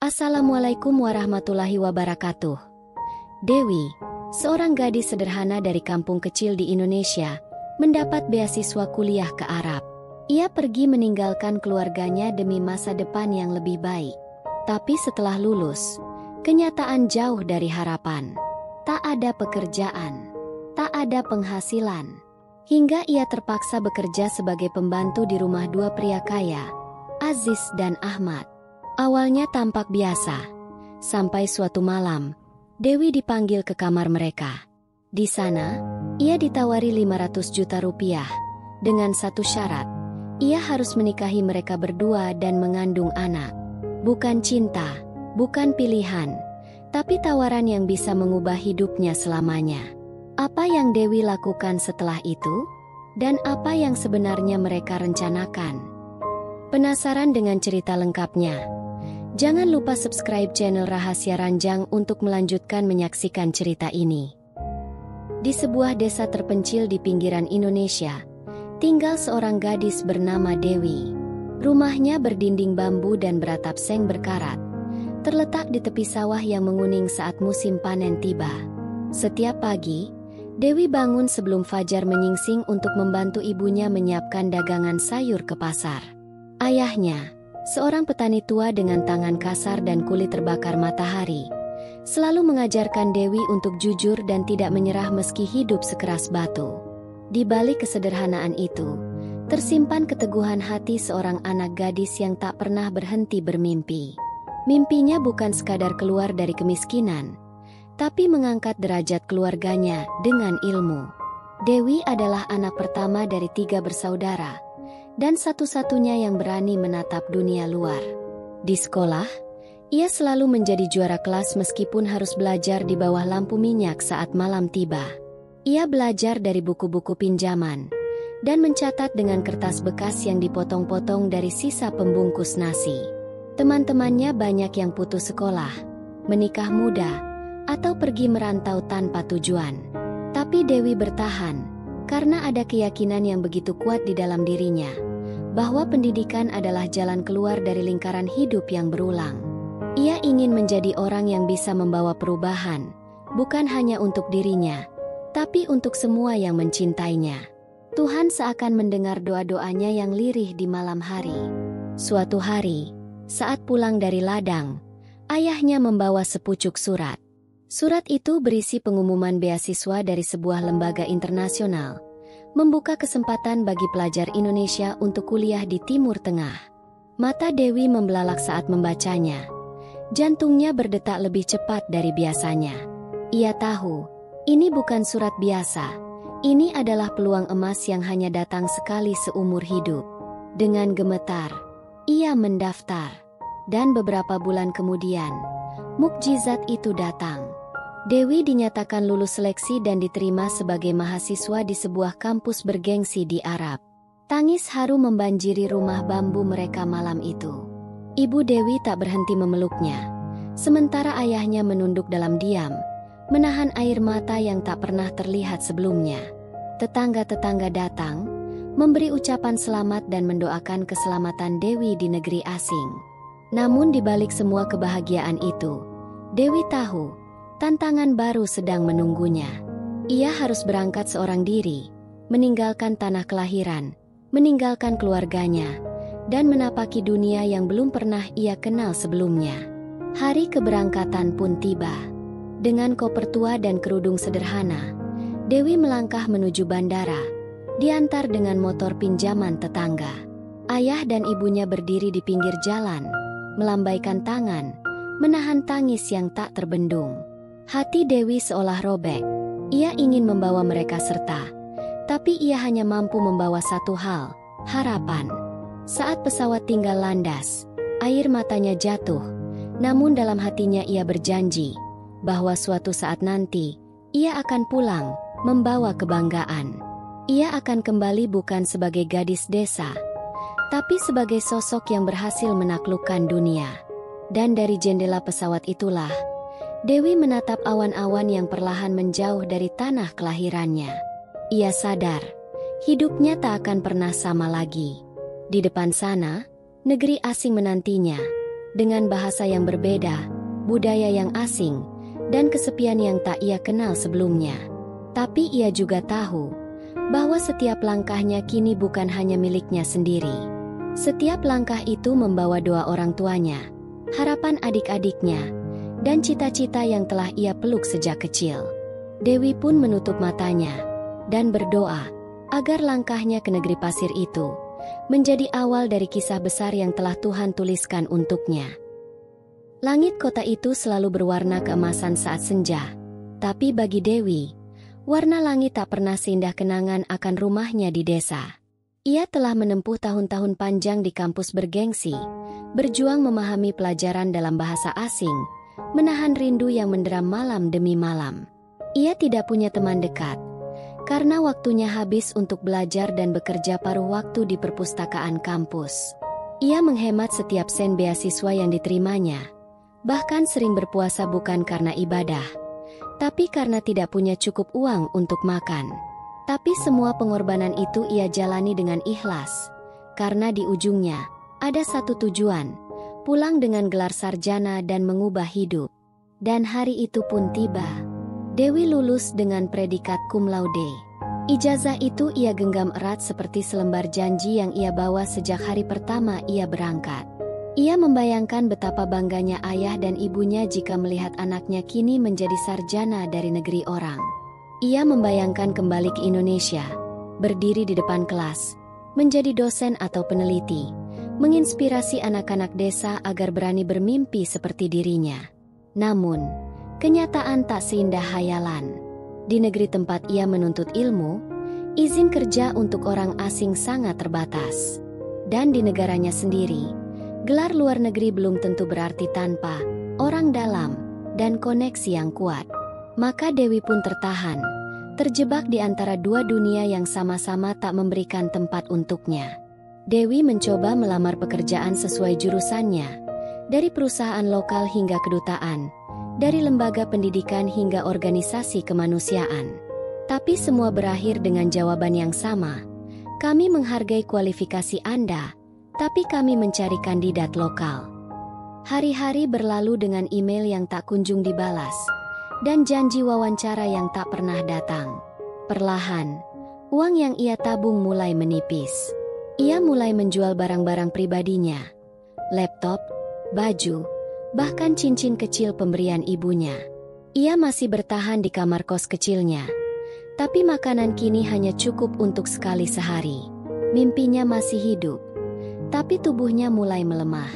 Assalamualaikum warahmatullahi wabarakatuh. Dewi, seorang gadis sederhana dari kampung kecil di Indonesia, mendapat beasiswa kuliah ke Arab. Ia pergi meninggalkan keluarganya demi masa depan yang lebih baik. Tapi setelah lulus, kenyataan jauh dari harapan. Tak ada pekerjaan, tak ada penghasilan. Hingga ia terpaksa bekerja sebagai pembantu di rumah dua pria kaya, Aziz dan Ahmad. Awalnya tampak biasa, sampai suatu malam, Dewi dipanggil ke kamar mereka. Di sana, ia ditawari 500 juta rupiah, dengan satu syarat, ia harus menikahi mereka berdua dan mengandung anak. Bukan cinta, bukan pilihan, tapi tawaran yang bisa mengubah hidupnya selamanya. Apa yang Dewi lakukan setelah itu? Dan apa yang sebenarnya mereka rencanakan? Penasaran dengan cerita lengkapnya? Jangan lupa subscribe channel Rahasia Ranjang untuk melanjutkan menyaksikan cerita ini. Di sebuah desa terpencil di pinggiran Indonesia, tinggal seorang gadis bernama Dewi. Rumahnya berdinding bambu dan beratap seng berkarat, terletak di tepi sawah yang menguning saat musim panen tiba. Setiap pagi, Dewi bangun sebelum fajar menyingsing untuk membantu ibunya menyiapkan dagangan sayur ke pasar. Ayahnya, seorang petani tua dengan tangan kasar dan kulit terbakar matahari, selalu mengajarkan Dewi untuk jujur dan tidak menyerah meski hidup sekeras batu. Di balik kesederhanaan itu, tersimpan keteguhan hati seorang anak gadis yang tak pernah berhenti bermimpi. Mimpinya bukan sekadar keluar dari kemiskinan, tapi mengangkat derajat keluarganya dengan ilmu. Dewi adalah anak pertama dari 3 bersaudara, dan satu-satunya yang berani menatap dunia luar. Di sekolah, ia selalu menjadi juara kelas meskipun harus belajar di bawah lampu minyak saat malam tiba. Ia belajar dari buku-buku pinjaman, dan mencatat dengan kertas bekas yang dipotong-potong dari sisa pembungkus nasi. Teman-temannya banyak yang putus sekolah, menikah muda, atau pergi merantau tanpa tujuan. Tapi Dewi bertahan, karena ada keyakinan yang begitu kuat di dalam dirinya, bahwa pendidikan adalah jalan keluar dari lingkaran hidup yang berulang. Ia ingin menjadi orang yang bisa membawa perubahan, bukan hanya untuk dirinya, tapi untuk semua yang mencintainya. Tuhan seakan mendengar doa-doanya yang lirih di malam hari. Suatu hari, saat pulang dari ladang, ayahnya membawa sepucuk surat. Surat itu berisi pengumuman beasiswa dari sebuah lembaga internasional, membuka kesempatan bagi pelajar Indonesia untuk kuliah di Timur Tengah. Mata Dewi membelalak saat membacanya. Jantungnya berdetak lebih cepat dari biasanya. Ia tahu, ini bukan surat biasa. Ini adalah peluang emas yang hanya datang sekali seumur hidup. Dengan gemetar, ia mendaftar. Dan beberapa bulan kemudian, mukjizat itu datang. Dewi dinyatakan lulus seleksi dan diterima sebagai mahasiswa di sebuah kampus bergengsi di Arab. Tangis haru membanjiri rumah bambu mereka malam itu. Ibu Dewi tak berhenti memeluknya, sementara ayahnya menunduk dalam diam, menahan air mata yang tak pernah terlihat sebelumnya. Tetangga-tetangga datang, memberi ucapan selamat dan mendoakan keselamatan Dewi di negeri asing. Namun di balik semua kebahagiaan itu, Dewi tahu, tantangan baru sedang menunggunya. Ia harus berangkat seorang diri, meninggalkan tanah kelahiran, meninggalkan keluarganya, dan menapaki dunia yang belum pernah ia kenal sebelumnya. Hari keberangkatan pun tiba. Dengan koper tua dan kerudung sederhana, Dewi melangkah menuju bandara, diantar dengan motor pinjaman tetangga. Ayah dan ibunya berdiri di pinggir jalan, melambaikan tangan, menahan tangis yang tak terbendung. Hati Dewi seolah robek. Ia ingin membawa mereka serta, tapi ia hanya mampu membawa satu hal, harapan. Saat pesawat tinggal landas, air matanya jatuh, namun dalam hatinya ia berjanji bahwa suatu saat nanti, ia akan pulang, membawa kebanggaan. Ia akan kembali bukan sebagai gadis desa, tapi sebagai sosok yang berhasil menaklukkan dunia. Dan dari jendela pesawat itulah, Dewi menatap awan-awan yang perlahan menjauh dari tanah kelahirannya. Ia sadar, hidupnya tak akan pernah sama lagi. Di depan sana, negeri asing menantinya, dengan bahasa yang berbeda, budaya yang asing, dan kesepian yang tak ia kenal sebelumnya. Tapi ia juga tahu bahwa setiap langkahnya kini bukan hanya miliknya sendiri. Setiap langkah itu membawa doa orang tuanya, harapan adik-adiknya, dan cita-cita yang telah ia peluk sejak kecil. Dewi pun menutup matanya dan berdoa agar langkahnya ke negeri pasir itu menjadi awal dari kisah besar yang telah Tuhan tuliskan untuknya. Langit kota itu selalu berwarna keemasan saat senja, tapi bagi Dewi, warna langit tak pernah seindah kenangan akan rumahnya di desa. Ia telah menempuh tahun-tahun panjang di kampus bergengsi, berjuang memahami pelajaran dalam bahasa asing, menahan rindu yang mendera malam demi malam. Ia tidak punya teman dekat, karena waktunya habis untuk belajar dan bekerja paruh waktu di perpustakaan kampus. Ia menghemat setiap sen beasiswa yang diterimanya, bahkan sering berpuasa bukan karena ibadah, tapi karena tidak punya cukup uang untuk makan. Tapi semua pengorbanan itu ia jalani dengan ikhlas, karena di ujungnya ada satu tujuan, pulang dengan gelar sarjana dan mengubah hidup. Dan hari itu pun tiba. Dewi lulus dengan predikat cum laude. Ijazah itu ia genggam erat seperti selembar janji yang ia bawa sejak hari pertama ia berangkat. Ia membayangkan betapa bangganya ayah dan ibunya jika melihat anaknya kini menjadi sarjana dari negeri orang. Ia membayangkan kembali ke Indonesia, berdiri di depan kelas, menjadi dosen atau peneliti, menginspirasi anak-anak desa agar berani bermimpi seperti dirinya. Namun, kenyataan tak seindah hayalan. Di negeri tempat ia menuntut ilmu, izin kerja untuk orang asing sangat terbatas. Dan di negaranya sendiri, gelar luar negeri belum tentu berarti tanpa orang dalam dan koneksi yang kuat. Maka Dewi pun tertahan, terjebak di antara dua dunia yang sama-sama tak memberikan tempat untuknya. Dewi mencoba melamar pekerjaan sesuai jurusannya, dari perusahaan lokal hingga kedutaan, dari lembaga pendidikan hingga organisasi kemanusiaan. Tapi semua berakhir dengan jawaban yang sama. Kami menghargai kualifikasi Anda, tapi kami mencari kandidat lokal. Hari-hari berlalu dengan email yang tak kunjung dibalas, dan janji wawancara yang tak pernah datang. Perlahan, uang yang ia tabung mulai menipis. Ia mulai menjual barang-barang pribadinya, laptop, baju, bahkan cincin kecil pemberian ibunya. Ia masih bertahan di kamar kos kecilnya, tapi makanan kini hanya cukup untuk sekali sehari. Mimpinya masih hidup, tapi tubuhnya mulai melemah.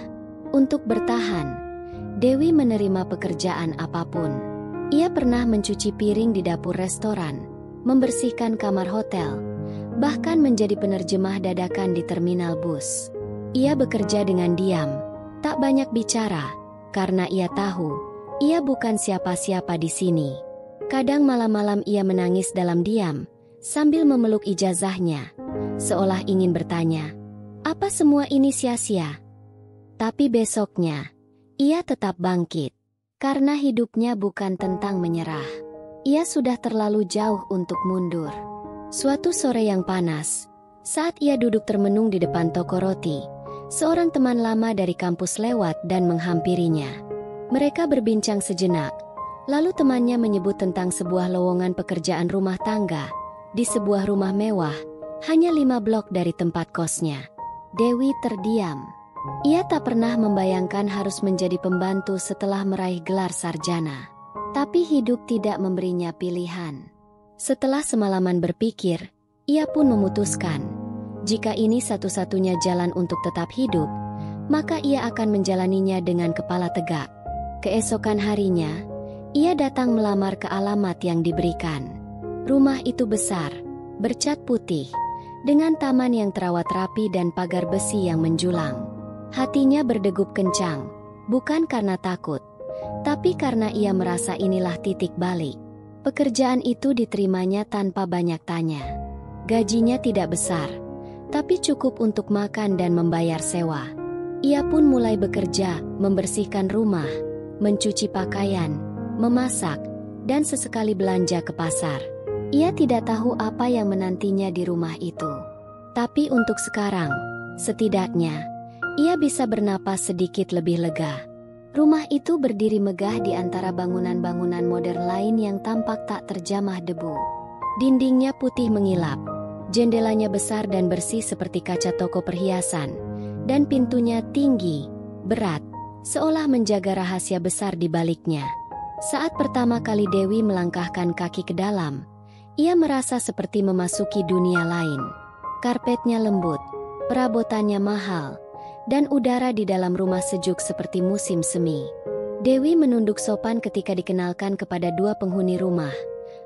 Untuk bertahan, Dewi menerima pekerjaan apapun. Ia pernah mencuci piring di dapur restoran, membersihkan kamar hotel, bahkan menjadi penerjemah dadakan di terminal bus. Ia bekerja dengan diam, tak banyak bicara, karena ia tahu, ia bukan siapa-siapa di sini. Kadang malam-malam ia menangis dalam diam, sambil memeluk ijazahnya, seolah ingin bertanya, apa semua ini sia-sia? Tapi besoknya, ia tetap bangkit. Karena hidupnya bukan tentang menyerah. Ia sudah terlalu jauh untuk mundur. Suatu sore yang panas, saat ia duduk termenung di depan toko roti, seorang teman lama dari kampus lewat dan menghampirinya. Mereka berbincang sejenak, lalu temannya menyebut tentang sebuah lowongan pekerjaan rumah tangga, di sebuah rumah mewah, hanya 5 blok dari tempat kosnya. Dewi terdiam. Ia tak pernah membayangkan harus menjadi pembantu setelah meraih gelar sarjana. Tapi hidup tidak memberinya pilihan. Setelah semalaman berpikir, ia pun memutuskan, jika ini satu-satunya jalan untuk tetap hidup, maka ia akan menjalaninya dengan kepala tegak. Keesokan harinya, ia datang melamar ke alamat yang diberikan. Rumah itu besar, bercat putih, dengan taman yang terawat rapi dan pagar besi yang menjulang. Hatinya berdegup kencang, bukan karena takut, tapi karena ia merasa inilah titik balik. Pekerjaan itu diterimanya tanpa banyak tanya. Gajinya tidak besar, tapi cukup untuk makan dan membayar sewa. Ia pun mulai bekerja, membersihkan rumah, mencuci pakaian, memasak, dan sesekali belanja ke pasar. Ia tidak tahu apa yang menantinya di rumah itu. Tapi untuk sekarang, setidaknya, Ia bisa bernapas sedikit lebih lega. Rumah itu berdiri megah di antara bangunan-bangunan modern lain yang tampak tak terjamah debu. Dindingnya putih mengilap, jendelanya besar dan bersih seperti kaca toko perhiasan, dan pintunya tinggi, berat, seolah menjaga rahasia besar di baliknya. Saat pertama kali Dewi melangkahkan kaki ke dalam, ia merasa seperti memasuki dunia lain. Karpetnya lembut, perabotannya mahal, dan udara di dalam rumah sejuk seperti musim semi. Dewi menunduk sopan ketika dikenalkan kepada dua penghuni rumah,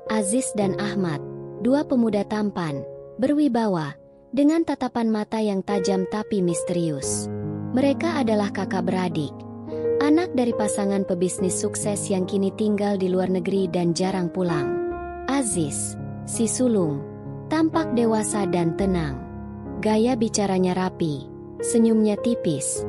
Aziz dan Ahmad, dua pemuda tampan, berwibawa, dengan tatapan mata yang tajam tapi misterius. Mereka adalah kakak beradik, anak dari pasangan pebisnis sukses yang kini tinggal di luar negeri dan jarang pulang. Aziz, si sulung, tampak dewasa dan tenang. Gaya bicaranya rapi, senyumnya tipis,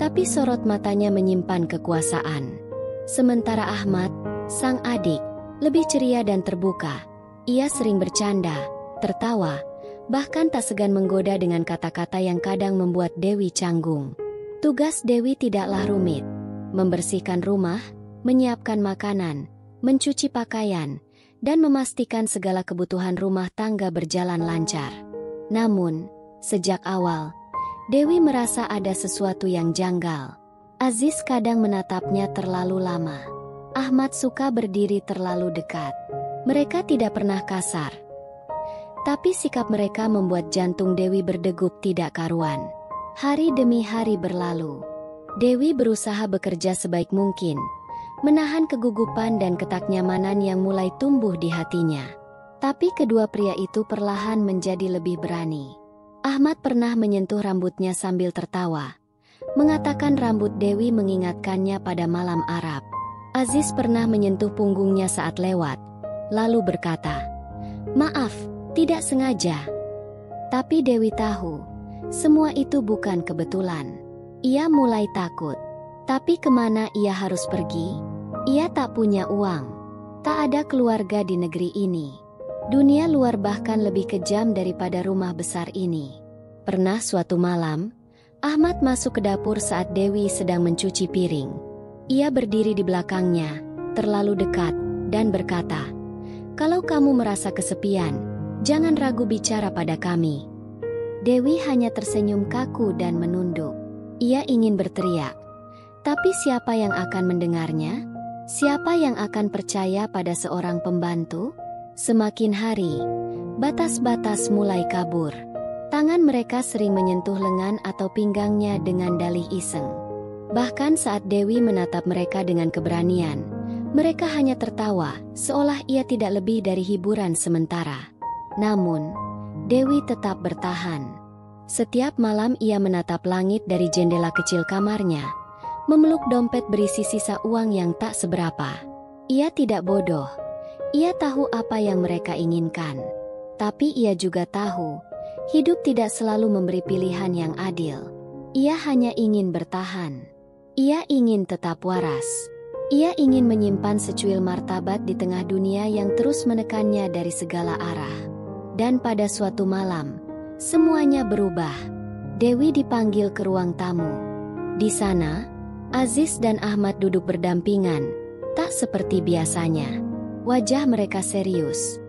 tapi sorot matanya menyimpan kekuasaan. Sementara Ahmad, sang adik, lebih ceria dan terbuka. Ia sering bercanda, tertawa, bahkan tak segan menggoda dengan kata-kata yang kadang membuat Dewi canggung. Tugas Dewi tidaklah rumit. Membersihkan rumah, menyiapkan makanan, mencuci pakaian, dan memastikan segala kebutuhan rumah tangga berjalan lancar. Namun, sejak awal, Dewi merasa ada sesuatu yang janggal. Aziz kadang menatapnya terlalu lama. Ahmad suka berdiri terlalu dekat. Mereka tidak pernah kasar, tapi sikap mereka membuat jantung Dewi berdegup tidak karuan. Hari demi hari berlalu. Dewi berusaha bekerja sebaik mungkin, menahan kegugupan dan ketaknyamanan yang mulai tumbuh di hatinya. Tapi kedua pria itu perlahan menjadi lebih berani. Ahmad pernah menyentuh rambutnya sambil tertawa, mengatakan rambut Dewi mengingatkannya pada malam Arab. Aziz pernah menyentuh punggungnya saat lewat, lalu berkata, "Maaf, tidak sengaja." Tapi Dewi tahu, semua itu bukan kebetulan. Ia mulai takut. Tapi kemana ia harus pergi? Ia tak punya uang. Tak ada keluarga di negeri ini. Dunia luar bahkan lebih kejam daripada rumah besar ini. Pernah suatu malam, Ahmad masuk ke dapur saat Dewi sedang mencuci piring. Ia berdiri di belakangnya, terlalu dekat, dan berkata, "Kalau kamu merasa kesepian, jangan ragu bicara pada kami." Dewi hanya tersenyum kaku dan menunduk. Ia ingin berteriak, tapi siapa yang akan mendengarnya? Siapa yang akan percaya pada seorang pembantu? Semakin hari, batas-batas mulai kabur. Tangan mereka sering menyentuh lengan atau pinggangnya dengan dalih iseng. Bahkan saat Dewi menatap mereka dengan keberanian, mereka hanya tertawa, seolah ia tidak lebih dari hiburan sementara. Namun, Dewi tetap bertahan. Setiap malam ia menatap langit dari jendela kecil kamarnya, memeluk dompet berisi sisa uang yang tak seberapa. Ia tidak bodoh. Ia tahu apa yang mereka inginkan. Tapi ia juga tahu, hidup tidak selalu memberi pilihan yang adil. Ia hanya ingin bertahan. Ia ingin tetap waras. Ia ingin menyimpan secuil martabat di tengah dunia yang terus menekannya dari segala arah. Dan pada suatu malam, semuanya berubah. Dewi dipanggil ke ruang tamu. Di sana, Aziz dan Ahmad duduk berdampingan, tak seperti biasanya. Wajah mereka serius.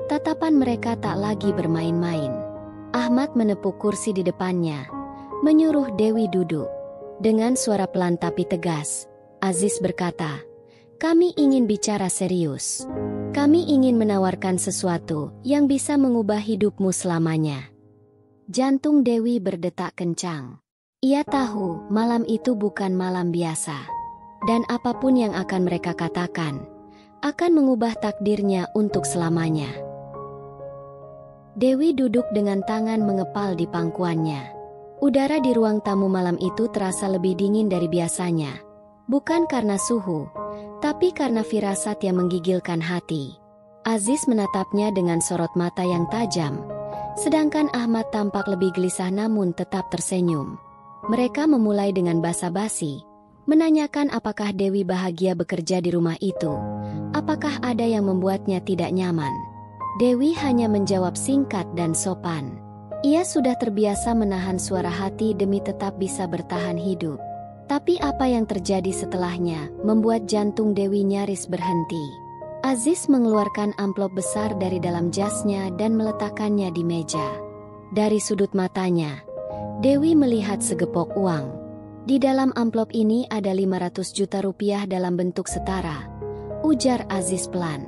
Tatapan mereka tak lagi bermain-main. Ahmad menepuk kursi di depannya, menyuruh Dewi duduk. Dengan suara pelan tapi tegas, Aziz berkata, "Kami ingin bicara serius. Kami ingin menawarkan sesuatu yang bisa mengubah hidupmu selamanya." Jantung Dewi berdetak kencang. Ia tahu malam itu bukan malam biasa. Dan apapun yang akan mereka katakan, akan mengubah takdirnya untuk selamanya. Dewi duduk dengan tangan mengepal di pangkuannya. Udara di ruang tamu malam itu terasa lebih dingin dari biasanya. Bukan karena suhu, tapi karena firasat yang menggigilkan hati. Aziz menatapnya dengan sorot mata yang tajam, sedangkan Ahmad tampak lebih gelisah namun tetap tersenyum. Mereka memulai dengan basa-basi, menanyakan apakah Dewi bahagia bekerja di rumah itu, apakah ada yang membuatnya tidak nyaman. Dewi hanya menjawab singkat dan sopan, Ia sudah terbiasa menahan suara hati demi tetap bisa bertahan hidup. Tapi apa yang terjadi setelahnya membuat jantung Dewi nyaris berhenti. Aziz mengeluarkan amplop besar dari dalam jasnya dan meletakkannya di meja. Dari sudut matanya, Dewi melihat segepok uang. Di dalam amplop ini ada 500 juta rupiah dalam bentuk setara, ujar Aziz pelan.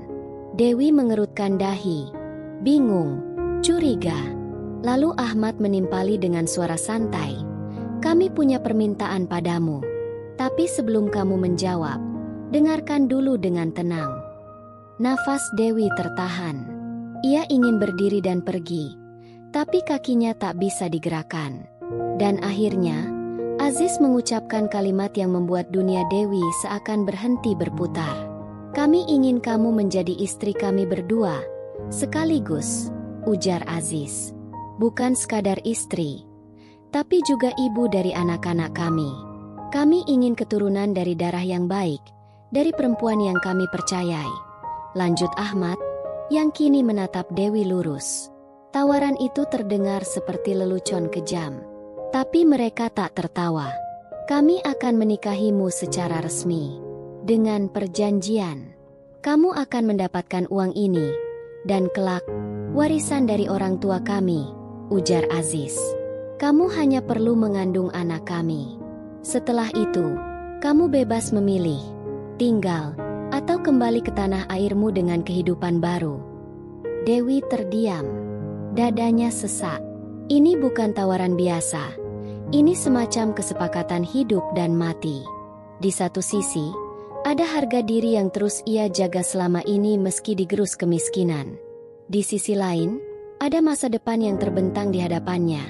Dewi mengerutkan dahi, bingung, curiga. Lalu Ahmad menimpali dengan suara santai, "Kami punya permintaan padamu. Tapi sebelum kamu menjawab, dengarkan dulu dengan tenang." Nafas Dewi tertahan. Ia ingin berdiri dan pergi, tapi kakinya tak bisa digerakkan. Dan akhirnya, Aziz mengucapkan kalimat yang membuat dunia Dewi seakan berhenti berputar. "Kami ingin kamu menjadi istri kami berdua, sekaligus," ujar Aziz. "Bukan sekadar istri, tapi juga ibu dari anak-anak kami. Kami ingin keturunan dari darah yang baik, dari perempuan yang kami percayai," lanjut Ahmad, yang kini menatap Dewi lurus. Tawaran itu terdengar seperti lelucon kejam. Tapi mereka tak tertawa. "Kami akan menikahimu secara resmi. Dengan perjanjian, kamu akan mendapatkan uang ini, dan kelak, warisan dari orang tua kami," ujar Aziz. "Kamu hanya perlu mengandung anak kami. Setelah itu, kamu bebas memilih, tinggal, atau kembali ke tanah airmu dengan kehidupan baru." Dewi terdiam. Dadanya sesak. Ini bukan tawaran biasa. Ini semacam kesepakatan hidup dan mati. Di satu sisi, ada harga diri yang terus ia jaga selama ini meski digerus kemiskinan. Di sisi lain, ada masa depan yang terbentang di hadapannya.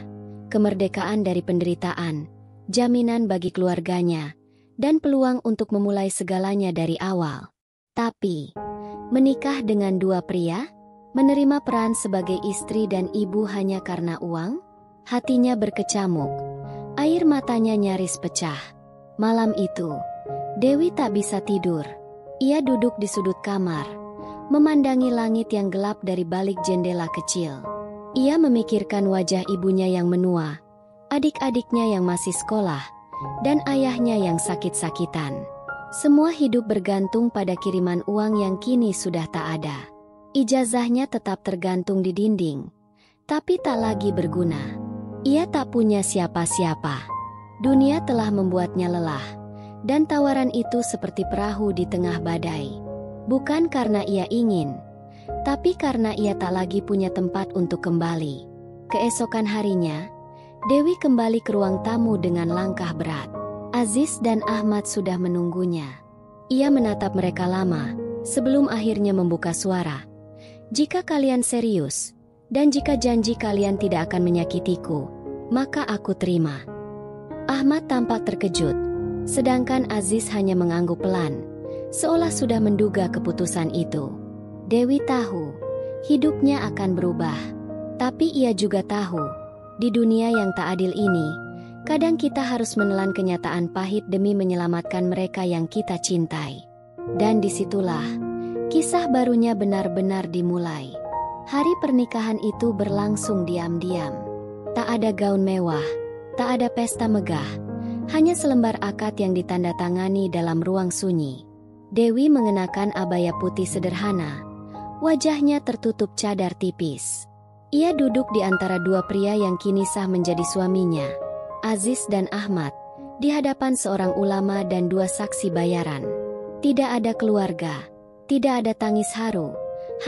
Kemerdekaan dari penderitaan, jaminan bagi keluarganya, dan peluang untuk memulai segalanya dari awal. Tapi, menikah dengan dua pria? Menerima peran sebagai istri dan ibu hanya karena uang? Hatinya berkecamuk. Air matanya nyaris pecah. Malam itu, Dewi tak bisa tidur. Ia duduk di sudut kamar, memandangi langit yang gelap dari balik jendela kecil. Ia memikirkan wajah ibunya yang menua, adik-adiknya yang masih sekolah, dan ayahnya yang sakit-sakitan. Semua hidup bergantung pada kiriman uang yang kini sudah tak ada. Ijazahnya tetap tergantung di dinding, tapi tak lagi berguna. Ia tak punya siapa-siapa. Dunia telah membuatnya lelah, dan tawaran itu seperti perahu di tengah badai. Bukan karena ia ingin, tapi karena ia tak lagi punya tempat untuk kembali. Keesokan harinya, Dewi kembali ke ruang tamu dengan langkah berat. Aziz dan Ahmad sudah menunggunya. Ia menatap mereka lama, sebelum akhirnya membuka suara. "Jika kalian serius, dan jika janji kalian tidak akan menyakitiku, maka aku terima." Ahmad tampak terkejut, sedangkan Aziz hanya mengangguk pelan, seolah sudah menduga keputusan itu. Dewi tahu, hidupnya akan berubah. Tapi ia juga tahu, di dunia yang tak adil ini, kadang kita harus menelan kenyataan pahit demi menyelamatkan mereka yang kita cintai. Dan disitulah, kisah barunya benar-benar dimulai. Hari pernikahan itu berlangsung diam-diam. Tak ada gaun mewah, tak ada pesta megah, hanya selembar akad yang ditandatangani dalam ruang sunyi. Dewi mengenakan abaya putih sederhana, wajahnya tertutup cadar tipis. Ia duduk di antara dua pria yang kini sah menjadi suaminya, Aziz dan Ahmad, di hadapan seorang ulama dan dua saksi bayaran. Tidak ada keluarga, tidak ada tangis haru,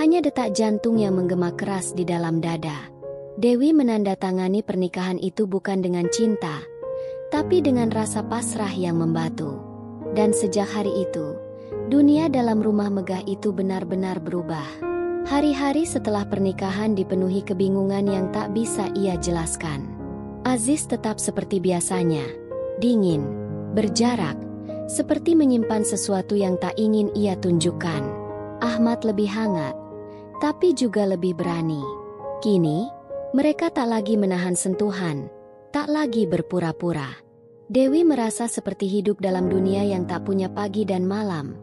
hanya detak jantung yang menggema keras di dalam dada. Dewi menandatangani pernikahan itu bukan dengan cinta, tapi dengan rasa pasrah yang membatu. Dan sejak hari itu, dunia dalam rumah megah itu benar-benar berubah. Hari-hari setelah pernikahan dipenuhi kebingungan yang tak bisa ia jelaskan. Aziz tetap seperti biasanya, dingin, berjarak, seperti menyimpan sesuatu yang tak ingin ia tunjukkan. Ahmad lebih hangat, tapi juga lebih berani. Kini, mereka tak lagi menahan sentuhan, tak lagi berpura-pura. Dewi merasa seperti hidup dalam dunia yang tak punya pagi dan malam,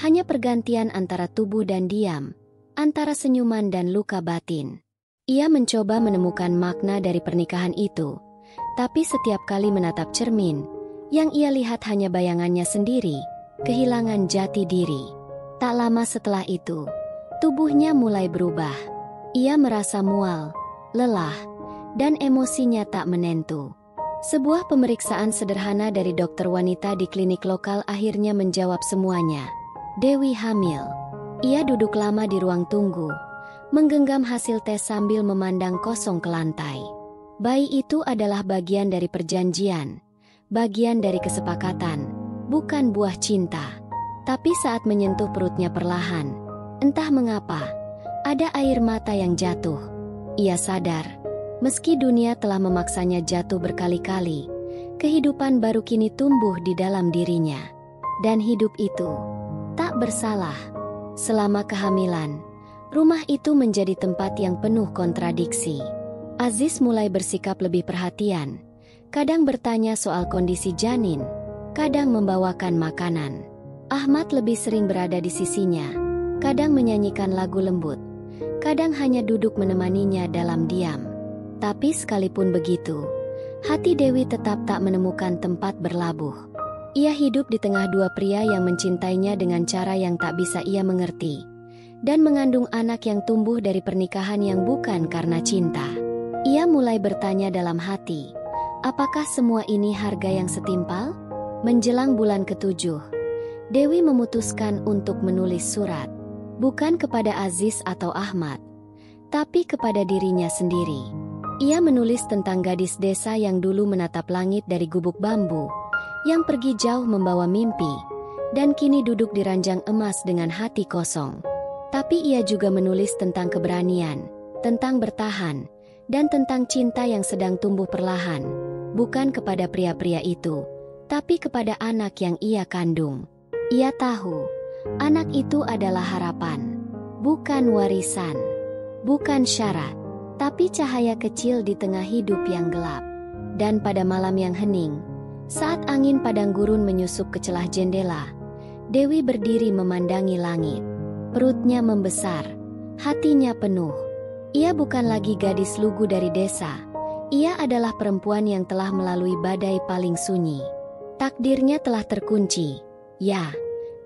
hanya pergantian antara tubuh dan diam, antara senyuman dan luka batin. Ia mencoba menemukan makna dari pernikahan itu, tapi setiap kali menatap cermin, yang ia lihat hanya bayangannya sendiri, kehilangan jati diri. Tak lama setelah itu, tubuhnya mulai berubah. Ia merasa mual, lelah, dan emosinya tak menentu. Sebuah pemeriksaan sederhana dari dokter wanita di klinik lokal akhirnya menjawab semuanya. Dewi hamil. Ia duduk lama di ruang tunggu, menggenggam hasil tes sambil memandang kosong ke lantai. Bayi itu adalah bagian dari perjanjian, bagian dari kesepakatan, bukan buah cinta. Tapi saat menyentuh perutnya perlahan, entah mengapa, ada air mata yang jatuh. Ia sadar, meski dunia telah memaksanya jatuh berkali-kali, kehidupan baru kini tumbuh di dalam dirinya. Dan hidup itu tak bersalah. Selama kehamilan, rumah itu menjadi tempat yang penuh kontradiksi. Aziz mulai bersikap lebih perhatian, kadang bertanya soal kondisi janin, kadang membawakan makanan. Ahmad lebih sering berada di sisinya, kadang menyanyikan lagu lembut, kadang hanya duduk menemaninya dalam diam. Tapi sekalipun begitu, hati Dewi tetap tak menemukan tempat berlabuh. Ia hidup di tengah dua pria yang mencintainya dengan cara yang tak bisa ia mengerti, dan mengandung anak yang tumbuh dari pernikahan yang bukan karena cinta. Ia mulai bertanya dalam hati, apakah semua ini harga yang setimpal? Menjelang bulan ke-7, Dewi memutuskan untuk menulis surat, bukan kepada Aziz atau Ahmad, tapi kepada dirinya sendiri. Ia menulis tentang gadis desa yang dulu menatap langit dari gubuk bambu, yang pergi jauh membawa mimpi, dan kini duduk di ranjang emas dengan hati kosong. Tapi ia juga menulis tentang keberanian, tentang bertahan, dan tentang cinta yang sedang tumbuh perlahan, bukan kepada pria-pria itu, tapi kepada anak yang ia kandung. Ia tahu, anak itu adalah harapan, bukan warisan, bukan syarat, tapi cahaya kecil di tengah hidup yang gelap. Dan pada malam yang hening, saat angin padang gurun menyusup ke celah jendela, Dewi berdiri memandangi langit. Perutnya membesar, hatinya penuh. Ia bukan lagi gadis lugu dari desa, ia adalah perempuan yang telah melalui badai paling sunyi. Takdirnya telah terkunci, ya,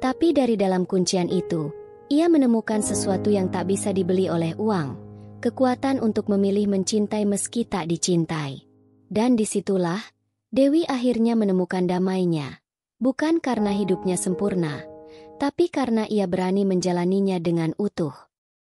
tapi dari dalam kuncian itu, ia menemukan sesuatu yang tak bisa dibeli oleh uang, kekuatan untuk memilih mencintai meski tak dicintai. Dan disitulah, Dewi akhirnya menemukan damainya, bukan karena hidupnya sempurna, tapi karena ia berani menjalaninya dengan utuh.